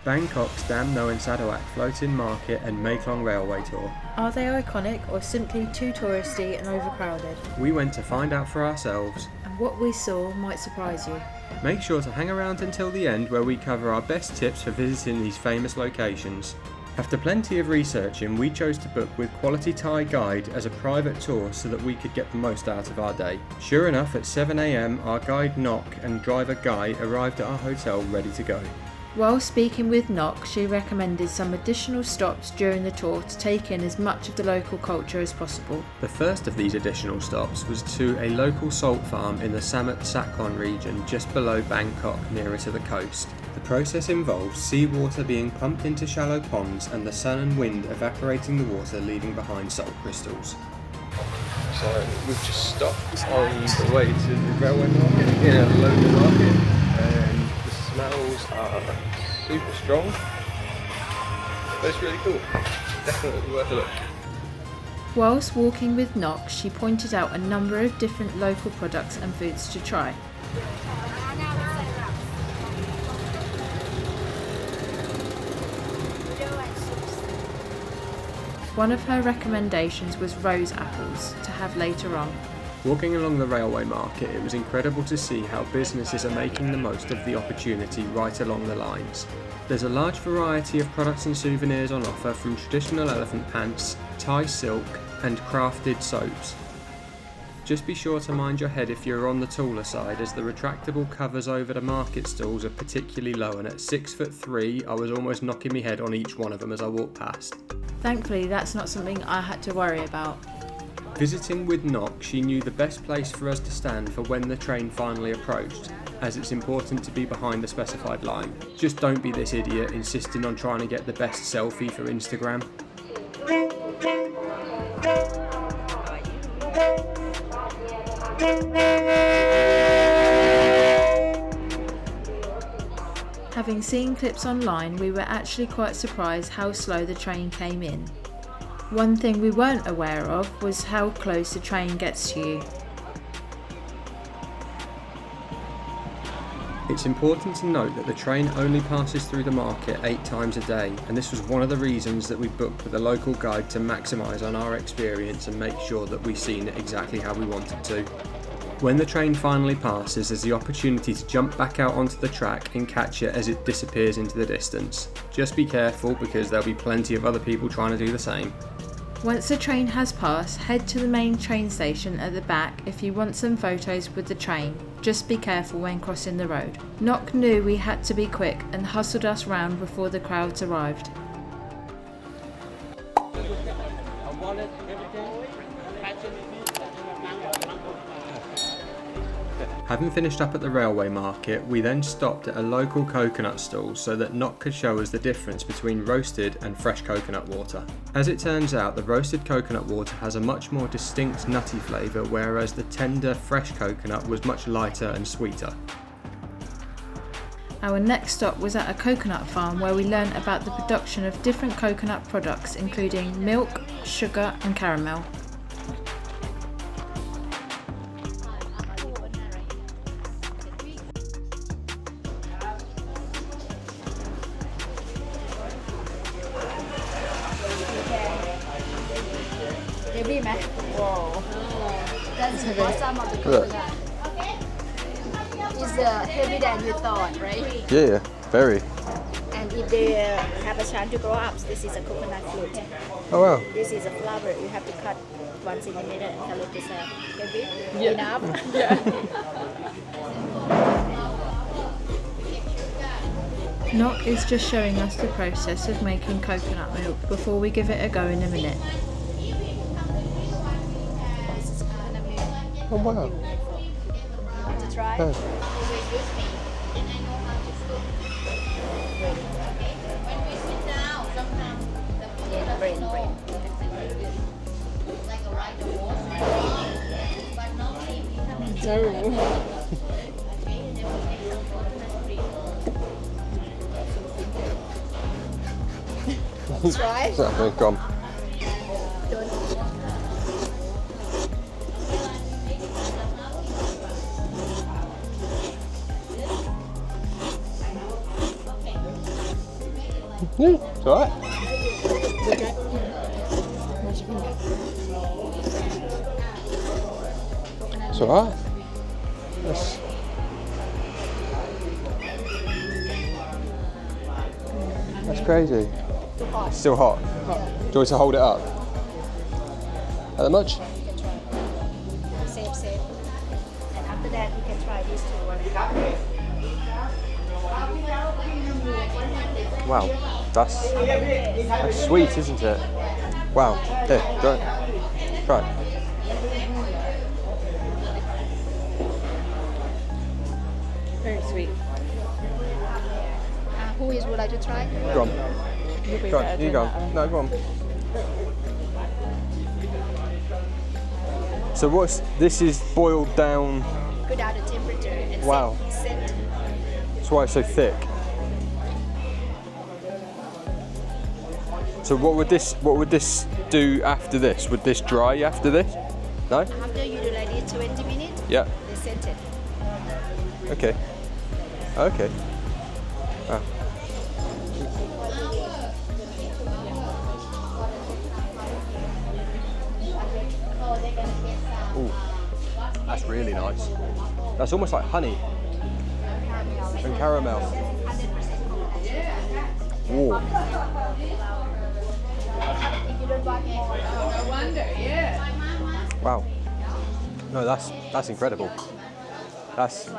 Bangkok's Damnoen Saduak Floating Market and Maeklong Railway Tour. Are they iconic or simply too touristy and overcrowded? We went to find out for ourselves. And what we saw might surprise you. Make sure to hang around until the end where we cover our best tips for visiting these famous locations. After plenty of researching, we chose to book with Quality Thai Guide as a private tour so that we could get the most out of our day. Sure enough, at 7 AM our guide Nok and driver Guy arrived at our hotel ready to go. While speaking with Nok, she recommended some additional stops during the tour to take in as much of the local culture as possible. The first of these additional stops was to a local salt farm in the Samut Sakhon region just below Bangkok, nearer to the coast. The process involves seawater being pumped into shallow ponds and the sun and wind evaporating the water, leaving behind salt crystals. So we've just stopped on the way to the railway market in a local market, and the smells are super strong, but it's really cool. Definitely worth a look. Whilst walking with Nok, she pointed out a number of different local products and foods to try. One of her recommendations was rose apples to have later on. Walking along the railway market, it was incredible to see how businesses are making the most of the opportunity right along the lines. There's a large variety of products and souvenirs on offer, from traditional elephant pants, Thai silk and crafted soaps. Just be sure to mind your head if you're on the taller side, as the retractable covers over the market stalls are particularly low, and at 6'3" I was almost knocking my head on each one of them as I walked past. Thankfully, that's not something I had to worry about. Visiting with Nok, she knew the best place for us to stand for when the train finally approached, as it's important to be behind the specified line. Just don't be this idiot insisting on trying to get the best selfie for Instagram. Having seen clips online, we were actually quite surprised how slow the train came in. One thing we weren't aware of was how close the train gets to you. It's important to note that the train only passes through the market 8 times a day, and this was one of the reasons that we booked with a local guide to maximise on our experience and make sure that we've seen it exactly how we wanted to. When the train finally passes, there's the opportunity to jump back out onto the track and catch it as it disappears into the distance. Just be careful, because there'll be plenty of other people trying to do the same. Once the train has passed, head to the main train station at the back if you want some photos with the train. Just be careful when crossing the road. Nok knew we had to be quick and hustled us round before the crowds arrived. Having finished up at the railway market, we then stopped at a local coconut stall so that Nok could show us the difference between roasted and fresh coconut water. As it turns out, the roasted coconut water has a much more distinct nutty flavour, whereas the tender fresh coconut was much lighter and sweeter. Our next stop was at a coconut farm where we learnt about the production of different coconut products, including milk, sugar and caramel. Wow. That's the bottom of the coconut. It's heavier than you thought, right? Yeah, very. And if they have a chance to grow up, this is a coconut fruit. Oh wow. This is a flower. You have to cut 1 centimeter and tell it is heavy enough. Nok is just showing us the process of making coconut milk before we give it a go in a minute. This is coconut milk. Oh wow. Want to try? Oh. Yeah, brain. Try. Exactly, gone. It's alright. It's alright. That's crazy. It's still hot. Do you want me to hold it up? How much? Same. And after that, you can try these two. Wow, that's sweet, isn't it? Wow. Here, try it. Very sweet. Who would like to try? Go on. Go on. You go. No, go on. So this is boiled down. Good out of temperature and Wow. set. That's why it's so thick. So what would this do after this? Would this dry after this? No? After you do like this 20 minutes, Yeah. they set it. Okay. Okay. Ah. Ooh. That's really nice. That's almost like honey and caramel. Whoa. Wow. No, that's incredible. That's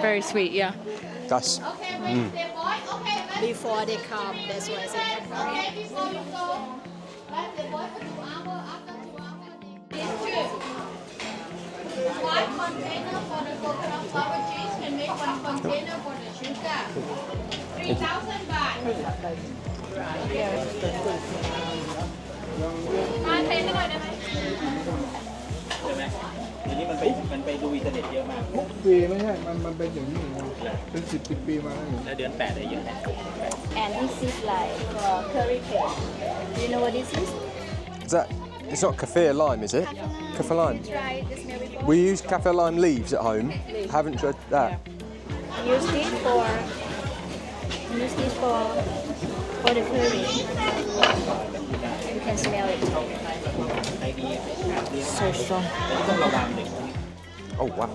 Very sweet, yeah. Before they come, that's why I said. One container for the coconut flour cheese can make one container for the sugar. 3,000 baht. มาเทให้หน่อยได้ไหม ใช่ไหมทีนี้มันไปดูอินเทอร์เน็ตเยอะมาก ทุกปีไม่ใช่ มันเป็นอย่างนี้เป็น10 ปีมาแล้ว แล้วเดือน8ได้เยอะนะ And this is like curry paste. Do you know what this is? Is that? It's not kaffir lime, is it? Kaffir lime. Try the smell before. We use kaffir lime leaves at home. Haven't tried that. Use this for the curry. You can smell it. So strong. ต้องระวังเลย Oh wow.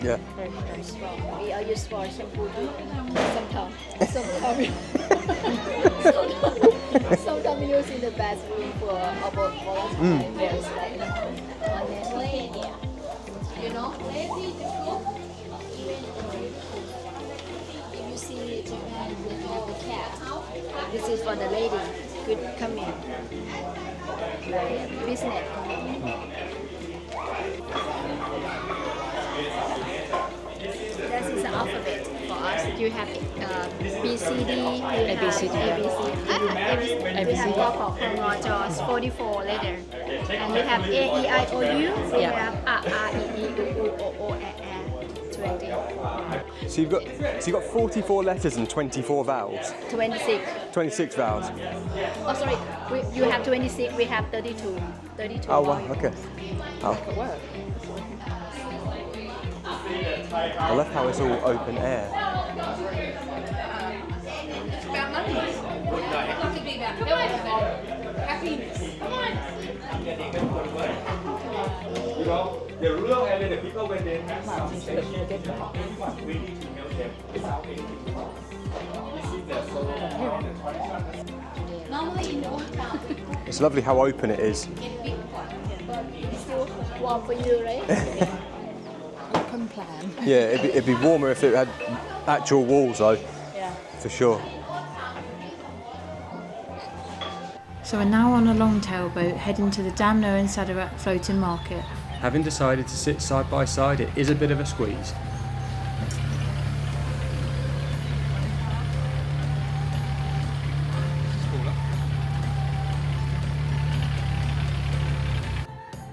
Yeah. Very strong. We are used for shampoo too. Sometimes we use in the bathroom for our time. There's like you know. If you see Japan with the cat, this is for the lady. Good coming. Business. This is the alphabet for us. You have B, C, D, A, B, C, D, yeah. We have Bangkok, 44 letters. And we have A, E, I, O, U. We Yeah. have A, E, I, O, O, A, 20. So you've got 44 letters and 24 vowels. 26. 26 vowels. Oh, sorry. You have 26. We have 32. 32. Oh wow. Okay. Oh. I love how it's all open air. It's lovely how open it is. It's still warm for you, right? Open plan. Yeah, it'd be warmer if it had actual walls though. Yeah. For sure. So we're now on a long-tail boat heading to the Damnoen Saduak floating market. Having decided to sit side by side, it is a bit of a squeeze.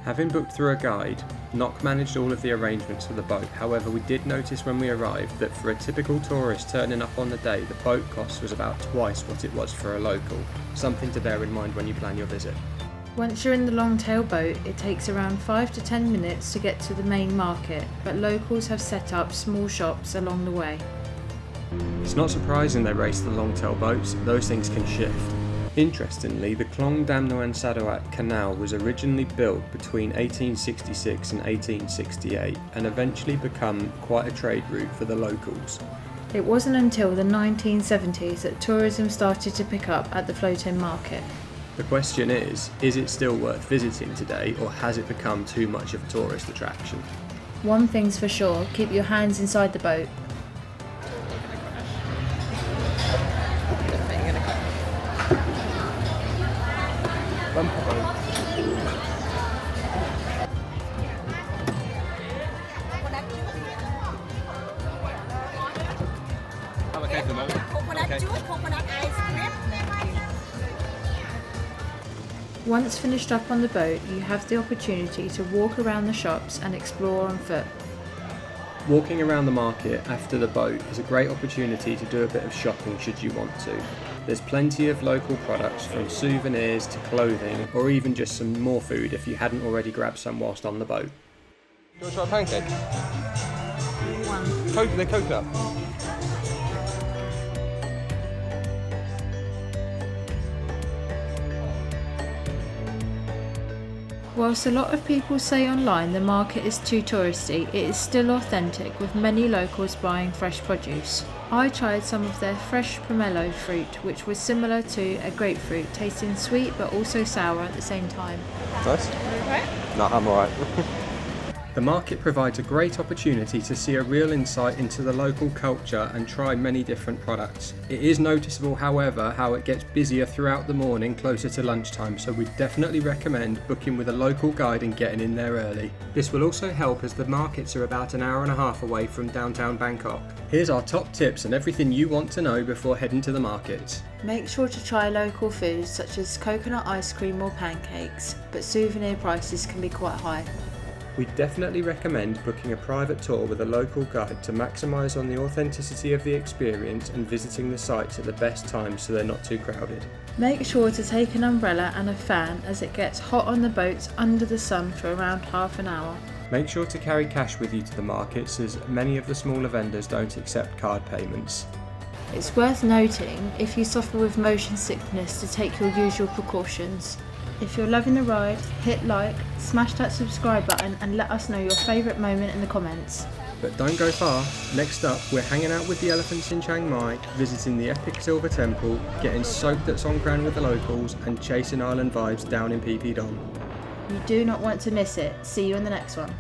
Having booked through a guide, Nok managed all of the arrangements for the boat. However, we did notice when we arrived that for a typical tourist turning up on the day, the boat cost was about twice what it was for a local. Something to bear in mind when you plan your visit. Once you're in the long-tail boat, it takes around 5 to 10 minutes to get to the main market, but locals have set up small shops along the way. It's not surprising they race the long-tail boats, those things can shift. Interestingly, the Damnoen Saduak Canal was originally built between 1866 and 1868 and eventually become quite a trade route for the locals. It wasn't until the 1970s that tourism started to pick up at the floating market. The question is it still worth visiting today, or has it become too much of a tourist attraction? One thing's for sure, keep your hands inside the boat. Once finished up on the boat, you have the opportunity to walk around the shops and explore on foot. Walking around the market after the boat is a great opportunity to do a bit of shopping should you want to. There's plenty of local products, from souvenirs to clothing, or even just some more food if you hadn't already grabbed some whilst on the boat. Do you want to try a pancake? One. They're coconut. Whilst a lot of people say online the market is too touristy, it is still authentic, with many locals buying fresh produce. I tried some of their fresh pomelo fruit, which was similar to a grapefruit, tasting sweet but also sour at the same time. Nice. No, I'm alright. The market provides a great opportunity to see a real insight into the local culture and try many different products. It is noticeable, however, how it gets busier throughout the morning closer to lunchtime, so we definitely recommend booking with a local guide and getting in there early. This will also help, as the markets are about an hour and a half away from downtown Bangkok. Here's our top tips and everything you want to know before heading to the markets. Make sure to try local foods such as coconut ice cream or pancakes, but souvenir prices can be quite high. We definitely recommend booking a private tour with a local guide to maximise on the authenticity of the experience and visiting the sites at the best times so they're not too crowded. Make sure to take an umbrella and a fan, as it gets hot on the boats under the sun for around half an hour. Make sure to carry cash with you to the markets, as many of the smaller vendors don't accept card payments. It's worth noting, if you suffer with motion sickness, to take your usual precautions. If you're loving the ride, hit like, smash that subscribe button and let us know your favourite moment in the comments. But don't go far. Next up, we're hanging out with the elephants in Chiang Mai, visiting the epic Silver Temple, getting soaked at Songkran with the locals, and chasing island vibes down in Phi Phi Don. You do not want to miss it. See you in the next one.